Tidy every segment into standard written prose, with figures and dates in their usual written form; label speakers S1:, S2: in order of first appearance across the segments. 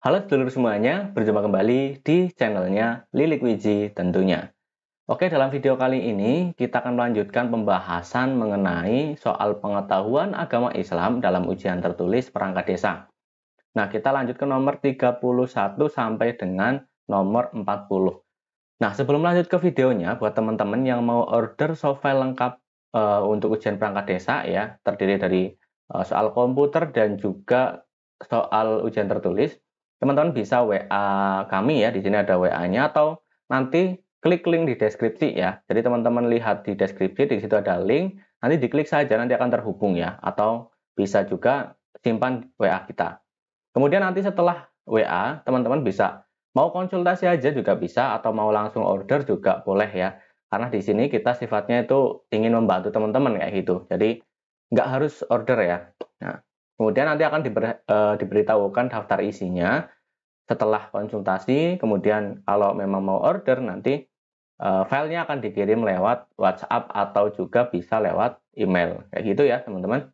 S1: Halo sedulur semuanya, berjumpa kembali di channelnya Lilik Wiji tentunya. Oke, dalam video kali ini kita akan melanjutkan pembahasan mengenai soal pengetahuan agama Islam dalam ujian tertulis perangkat desa. Nah, kita lanjut ke nomor 31 sampai dengan nomor 40. Nah, sebelum lanjut ke videonya, buat teman-teman yang mau order softfile lengkap untuk ujian perangkat desa ya, terdiri dari soal komputer dan juga soal ujian tertulis, teman-teman bisa WA kami ya, di sini ada WA-nya atau nanti klik link di deskripsi ya. Jadi teman-teman lihat di deskripsi, di situ ada link, nanti diklik saja nanti akan terhubung ya, atau bisa juga simpan WA kita. Kemudian nanti setelah WA, teman-teman bisa mau konsultasi aja juga bisa, atau mau langsung order juga boleh ya. Karena di sini kita sifatnya itu ingin membantu teman-teman kayak gitu. Jadi nggak harus order ya. Nah, kemudian nanti akan diberitahukan daftar isinya setelah konsultasi. Kemudian kalau memang mau order nanti filenya akan dikirim lewat WhatsApp atau juga bisa lewat email. Kayak gitu ya teman-teman.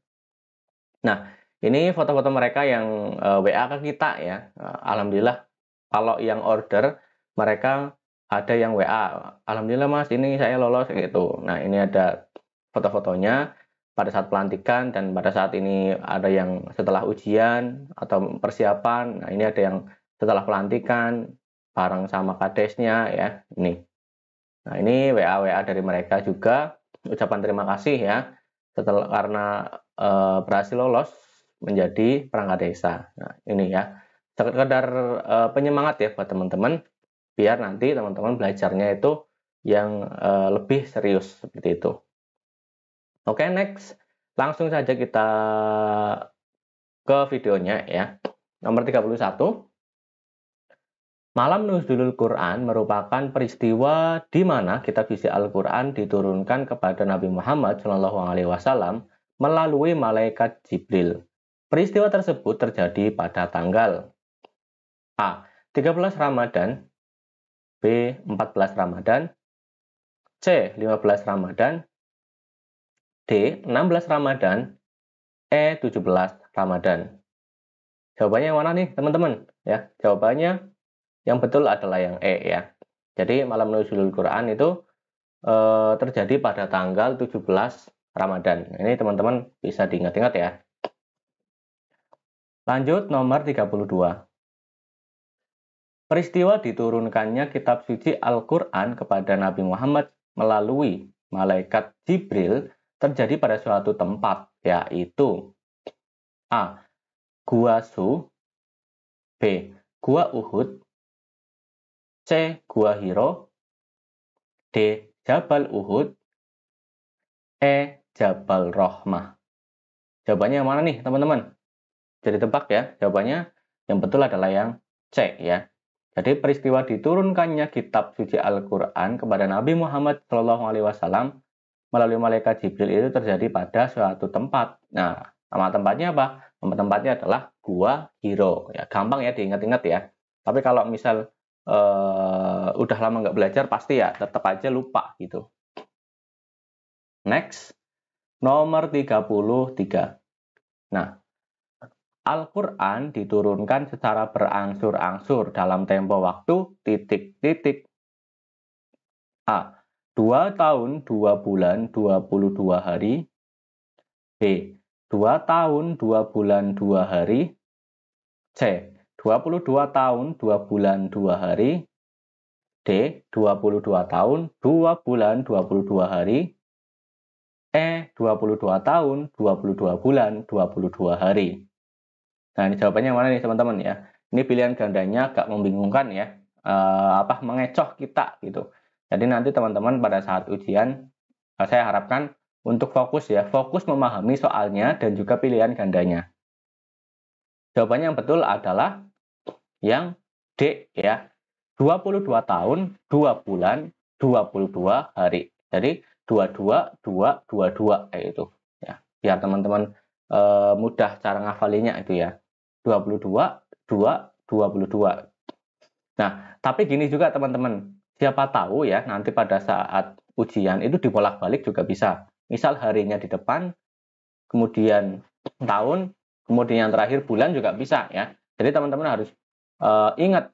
S1: Nah, ini foto-foto mereka yang WA ke kita ya. Alhamdulillah kalau yang order mereka ada yang WA. Alhamdulillah Mas, ini saya lolos gitu. Nah, ini ada foto-fotonya pada saat pelantikan dan pada saat ini ada yang setelah ujian atau persiapan. Nah, ini ada yang setelah pelantikan bareng sama kadesnya ya. Ini. Nah, ini WA-WA dari mereka juga. Ucapan terima kasih ya setelah karena berhasil lolos menjadi perangkat desa. Nah, ini ya. Sekedar penyemangat ya buat teman-teman biar nanti teman-teman belajarnya itu yang lebih serius seperti itu. Oke, next. Langsung saja kita ke videonya ya. Nomor 31. Malam Nuzulul Quran merupakan peristiwa di mana kitab isi Al-Quran diturunkan kepada Nabi Muhammad SAW melalui malaikat Jibril. Peristiwa tersebut terjadi pada tanggal A. 13 Ramadan, B. 14 Ramadan, C. 15 Ramadan, D. 16 Ramadan, E. 17 Ramadan. Jawabannya yang mana nih teman-teman? Ya, jawabannya yang betul adalah yang E ya. Jadi malam nuzulul Quran itu terjadi pada tanggal 17 Ramadan. Ini teman-teman bisa diingat-ingat ya. Lanjut nomor 32. Peristiwa diturunkannya kitab suci Al-Quran kepada Nabi Muhammad melalui malaikat Jibril terjadi pada suatu tempat, yaitu A. Gua Su, B. Gua Uhud, C. Gua Hiro, D. Jabal Uhud, E. Jabal Rohmah. Jawabannya yang mana nih teman-teman? Jadi tebak ya, jawabannya yang betul adalah yang C ya. Jadi peristiwa diturunkannya kitab suci Al-Quran kepada Nabi Muhammad SAW melalui malaikat Jibril itu terjadi pada suatu tempat. Nah, nama tempatnya apa? Nama tempatnya adalah Gua Hiro. Ya, gampang ya diingat-ingat ya. Tapi kalau misal udah lama nggak belajar pasti ya tetap aja lupa gitu. Next, nomor 33. Nah, Al-Quran diturunkan secara berangsur-angsur dalam tempo waktu titik-titik. A. 2 tahun 2 bulan 22 hari. B. 2 tahun 2 bulan 2 hari. C. 22 tahun 2 bulan 2 hari. D. 22 tahun 2 bulan 22 hari. E. 22 tahun 22 bulan 22 hari. Nah, ini jawabannya mana nih teman-teman ya? Ini pilihan gandanya agak membingungkan ya. Mengecoh kita gitu. Jadi nanti teman-teman pada saat ujian saya harapkan untuk fokus ya, fokus memahami soalnya dan juga pilihan gandanya. Jawabannya yang betul adalah yang D ya. 22 tahun, 2 bulan, 22 hari. Jadi 22, 2, 22 kayak itu. Ya, biar teman-teman mudah cara ngafalinya itu ya. 22, 2, 22. Nah, tapi gini juga teman-teman. Siapa tahu ya nanti pada saat ujian itu dibolak-balik juga bisa. Misal harinya di depan, kemudian tahun, kemudian yang terakhir bulan juga bisa ya. Jadi teman-teman harus ingat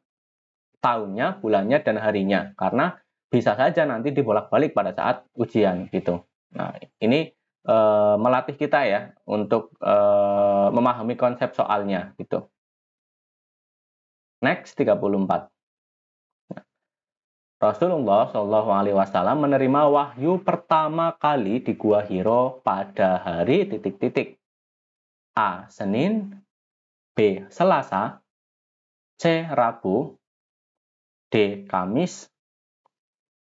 S1: tahunnya, bulannya, dan harinya, karena bisa saja nanti dibolak-balik pada saat ujian gitu. Nah, ini melatih kita ya untuk memahami konsep soalnya gitu. Next 34. Rasulullah Shallallahu Alaihi Wasallam menerima wahyu pertama kali di Gua Hiro pada hari titik-titik. A. Senin, B. Selasa, C. Rabu, D. Kamis,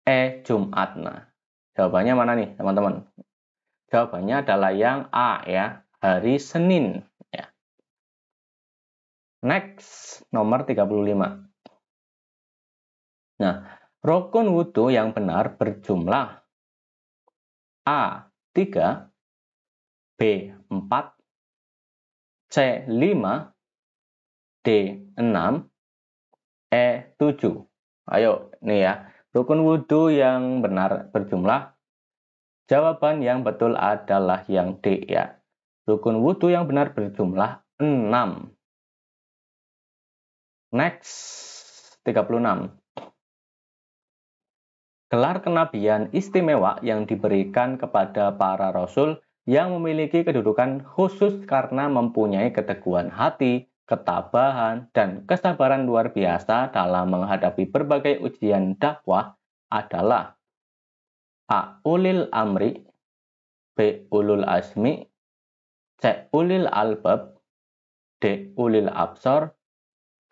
S1: E. Jumat. Nah, jawabannya mana nih teman-teman? Jawabannya adalah yang A ya, hari Senin. Ya. Next, nomor 35. Nah, rukun wudhu yang benar berjumlah A. 3, B. 4, C. 5, D. 6, E. 7. Ayo, nih ya. Rukun wudhu yang benar berjumlah. Jawaban yang betul adalah yang D ya. Rukun wudhu yang benar berjumlah 6. Next, 36. Gelar kenabian istimewa yang diberikan kepada para rasul yang memiliki kedudukan khusus karena mempunyai keteguhan hati, ketabahan, dan kesabaran luar biasa dalam menghadapi berbagai ujian dakwah adalah A. Ulil Amri, B. Ulul Azmi, C. Ulil Albab, D. Ulil Absor,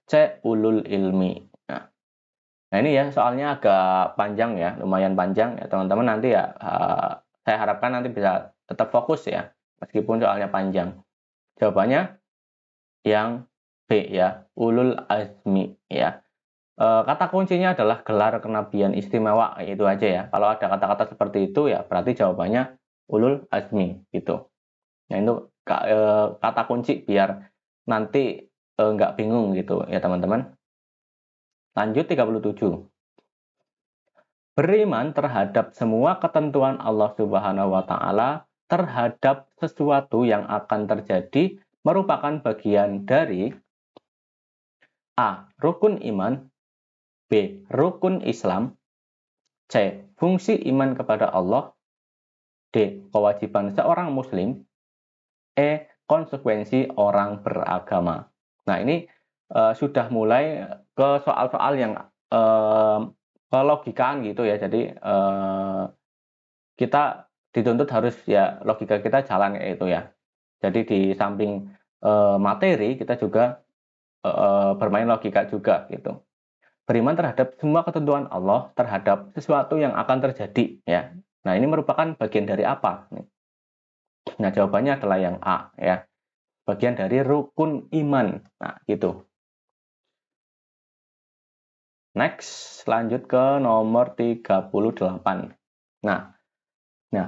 S1: C. Ulul Ilmi. Nah ini ya soalnya agak panjang ya, lumayan panjang ya teman-teman, nanti ya saya harapkan nanti bisa tetap fokus ya, meskipun soalnya panjang. Jawabannya yang B ya, Ulul Azmi ya. Kata kuncinya adalah gelar kenabian istimewa, itu aja ya. Kalau ada kata-kata seperti itu ya berarti jawabannya Ulul Azmi gitu. Nah itu kata kunci biar nanti nggak bingung gitu ya teman-teman. Lanjut 37. Beriman terhadap semua ketentuan Allah Subhanahu wa taala terhadap sesuatu yang akan terjadi merupakan bagian dari A. Rukun iman, B. Rukun Islam, C. Fungsi iman kepada Allah, D. Kewajiban seorang muslim, E. Konsekuensi orang beragama. Nah ini sudah mulai ke soal-soal yang kelogikaan gitu ya. Jadi kita dituntut harus ya logika kita jalan kayak itu ya. Jadi di samping materi kita juga bermain logika juga gitu. Beriman terhadap semua ketentuan Allah terhadap sesuatu yang akan terjadi ya. Nah ini merupakan bagian dari apa? Nah jawabannya adalah yang A ya. Bagian dari rukun iman. Nah gitu. Next, lanjut ke nomor 38. Nah,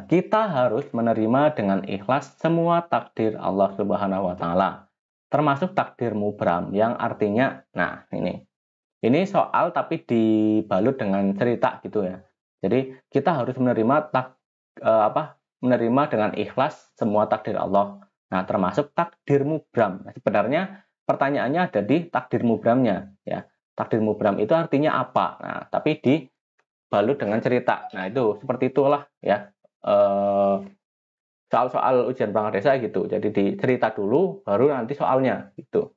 S1: kita harus menerima dengan ikhlas semua takdir Allah Subhanahu wa taala, termasuk takdir mubram yang artinya, nah ini soal tapi dibalut dengan cerita gitu ya. Jadi kita harus menerima menerima dengan ikhlas semua takdir Allah. Nah, termasuk takdir mubram. Nah, sebenarnya pertanyaannya ada di takdir mubramnya ya. Takdir mubram itu artinya apa? Nah, tapi dibalut dengan cerita. Nah, itu seperti itulah ya. Soal-soal ujian perangkat desa gitu. Jadi dicerita dulu, baru nanti soalnya gitu.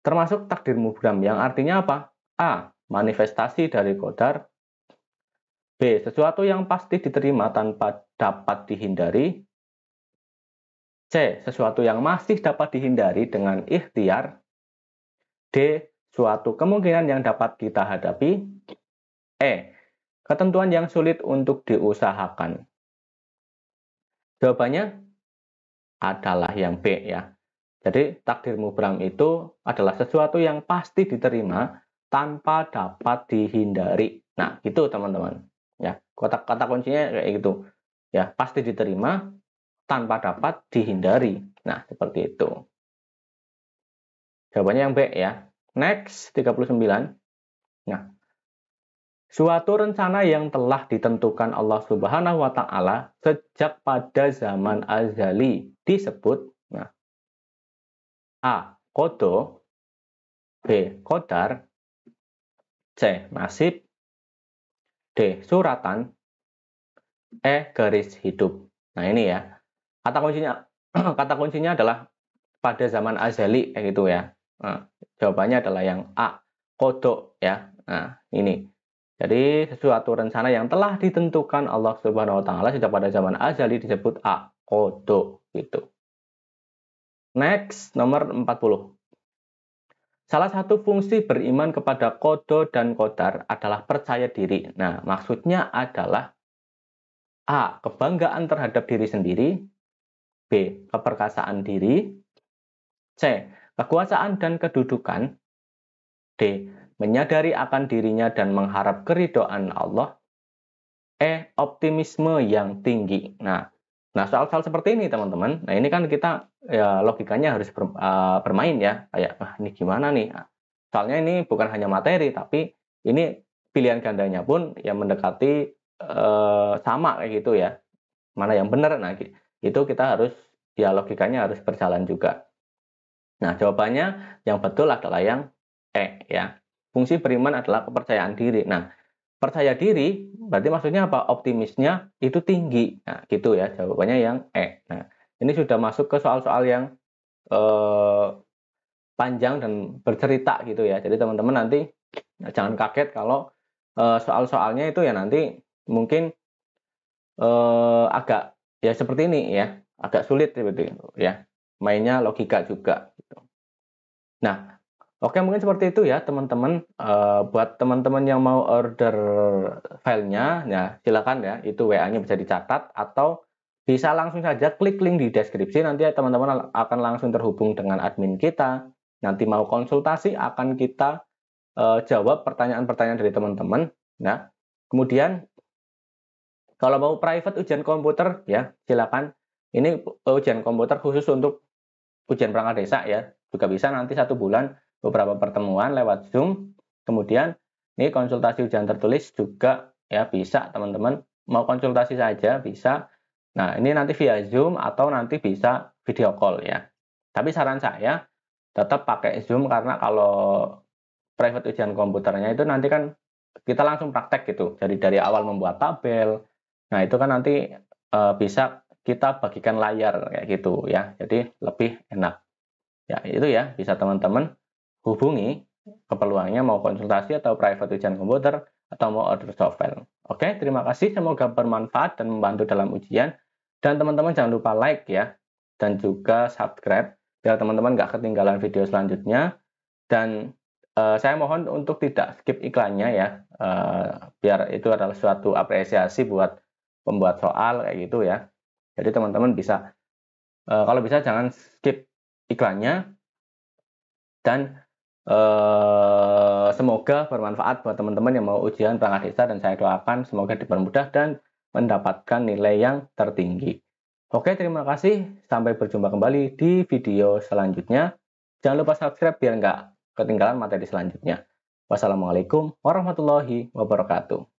S1: Termasuk takdir mubram yang artinya apa? A. Manifestasi dari qadar. B. Sesuatu yang pasti diterima tanpa dapat dihindari. C. Sesuatu yang masih dapat dihindari dengan ikhtiar. D. Suatu kemungkinan yang dapat kita hadapi. E. Ketentuan yang sulit untuk diusahakan. Jawabannya adalah yang B ya. Jadi takdir mubram itu adalah sesuatu yang pasti diterima tanpa dapat dihindari. Nah, gitu teman-teman. Ya, kata kuncinya kayak gitu. Ya, pasti diterima tanpa dapat dihindari. Nah, seperti itu. Jawabannya yang B ya. Next, 39. Nah, suatu rencana yang telah ditentukan Allah Subhanahu wa taala sejak pada zaman azali disebut A. Qadha, B. Qadar, C. Nasib, D. Suratan, E. Garis hidup. Nah ini ya, kata kuncinya kata kuncinya adalah pada zaman azali kayak gitu ya. Nah, jawabannya adalah yang A. Kodok ya. Nah ini. Jadi sesuatu rencana yang telah ditentukan Allah Subhanahu wa taala sejak pada zaman azali disebut A. Kodok gitu. Next, nomor 40. Salah satu fungsi beriman kepada kodo dan kodar adalah percaya diri. Nah, maksudnya adalah A. Kebanggaan terhadap diri sendiri, B. Keperkasaan diri, C. Kekuasaan dan kedudukan, D. Menyadari akan dirinya dan mengharap keridhaan Allah, E. Optimisme yang tinggi. Nah, soal-soal seperti ini teman-teman. Nah, ini kan kita ya logikanya harus bermain ya. Kayak ini gimana nih? Soalnya ini bukan hanya materi, tapi ini pilihan gandanya pun yang mendekati sama kayak gitu ya. Mana yang benar? Nah, itu kita harus ya logikanya harus berjalan juga. Nah, jawabannya yang betul adalah yang E ya. Fungsi beriman adalah kepercayaan diri. Nah, percaya diri berarti maksudnya apa? Optimisnya itu tinggi. Nah, gitu ya. Jawabannya yang E. Nah, ini sudah masuk ke soal-soal yang panjang dan bercerita gitu ya. Jadi teman-teman nanti jangan kaget kalau soal-soalnya itu ya nanti mungkin agak ya seperti ini ya, agak sulit seperti itu ya. Mainnya logika juga gitu. Nah, oke mungkin seperti itu ya teman-teman. Buat teman-teman yang mau order filenya, ya silakan ya. Itu WA-nya bisa dicatat atau bisa langsung saja klik link di deskripsi. Nanti teman-teman akan langsung terhubung dengan admin kita. Nanti mau konsultasi akan kita jawab pertanyaan-pertanyaan dari teman-teman. Nah, kemudian kalau mau private ujian komputer ya silakan. Ini ujian komputer khusus untuk ujian perangkat desa ya. Juga bisa nanti 1 bulan beberapa pertemuan lewat Zoom. Kemudian ini konsultasi ujian tertulis juga ya bisa teman-teman. Mau konsultasi saja bisa. Nah, ini nanti via Zoom atau nanti bisa video call ya. Tapi saran saya tetap pakai Zoom karena kalau private ujian komputernya itu nanti kan kita langsung praktek gitu. Jadi dari awal membuat tabel. Nah, itu kan nanti bisa kita bagikan layar kayak gitu ya. Jadi lebih enak. Ya, itu ya bisa teman-teman hubungi keperluannya mau konsultasi atau private ujian komputer atau mau order software. Oke, terima kasih. Semoga bermanfaat dan membantu dalam ujian. Dan teman-teman jangan lupa like ya. Dan juga subscribe biar teman-teman nggak ketinggalan video selanjutnya. Dan saya mohon untuk tidak skip iklannya ya. Biar itu adalah suatu apresiasi buat pembuat soal kayak gitu ya. Jadi teman-teman bisa kalau bisa jangan skip iklannya. Dan semoga bermanfaat buat teman-teman yang mau ujian perangkat desa dan saya doakan semoga dipermudah dan mendapatkan nilai yang tertinggi. Oke, terima kasih. Sampai berjumpa kembali di video selanjutnya. Jangan lupa subscribe biar nggak ketinggalan materi selanjutnya. Wassalamualaikum warahmatullahi wabarakatuh.